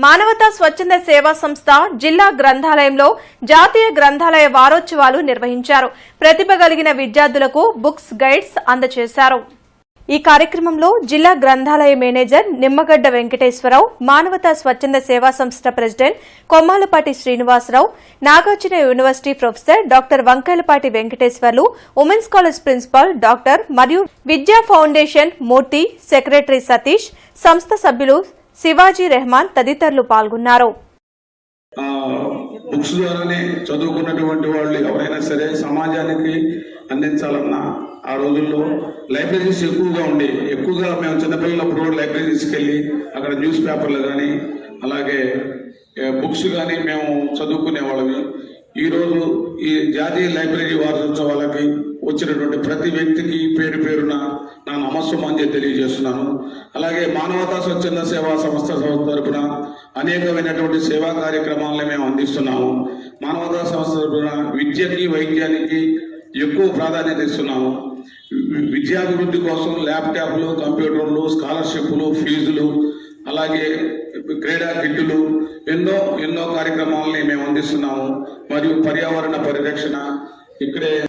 మానవతా స్వచ్ఛంద సేవా సంస్థ జిల్లా గ్రంథాలయంలో జాతీయ గ్రంథాలయ వారోత్సవాలు నిర్వహించారు. ప్రతిభ కలిగిన విద్యార్థులకు బుక్స్, గైడ్స్ అందజేశారు. ఈ కార్యక్రమంలో జిల్లా గ్రంథాలయ మేనేజర్ నిమ్మగడ్డ వెంకటేశ్వరరావు, మానవతా స్వచ్ఛంద సేవా సంస్థ president Kommalapati Srinivasarao, Nagarjuna university professor doctor Vankayalapati Venkateswarlu, women's college principal doctor మరియు విద్యా ఫౌండేషన్ మూర్తి, సెక్రటరీ సతీష్, సంస్థ సభ్యులు శివాజీ రెహమాన్ తదితరులు పాల్గొన్నారు. బుక్స్ ద్వారానే చదువుకున్నటువంటి వాళ్ళు ఎవరైనా సరే సమాజానికి అందించాలన్న ఆ రోజుల్లో లైబ్రరీస్ ఎక్కువగా మేము చిన్నపిల్లలప్పుడు లైబ్రరీస్కి వెళ్ళి అక్కడ న్యూస్ పేపర్లు కానీ అలాగే బుక్స్ కానీ మేము చదువుకునే వాళ్ళవి. ఈరోజు ఈ జాతీయ లైబ్రరీ వారోత్సవాలకి వచ్చినటువంటి ప్రతి వ్యక్తికి పేరు పేరున నా నమస్సుమాంజలి తెలియజేస్తున్నాను. అలాగే మానవతా స్వచ్ఛంద సేవా సంస్థ తరపున అనేకమైనటువంటి సేవా కార్యక్రమాలను మేము అందిస్తున్నాము. మానవతా సంస్థ తరపున విద్యకి, వైద్యానికి ఎక్కువ ప్రాధాన్యత ఇస్తున్నాము. విద్యాభివృద్ధి కోసం ల్యాప్టాప్లు, కంప్యూటర్లు, స్కాలర్షిప్లు, ఫీజులు, అలాగే క్రీడా కిట్టులు ఎన్నో కార్యక్రమాలని మేము అందిస్తున్నాము. మరియు పర్యావరణ పరిరక్షణ ఇక్కడే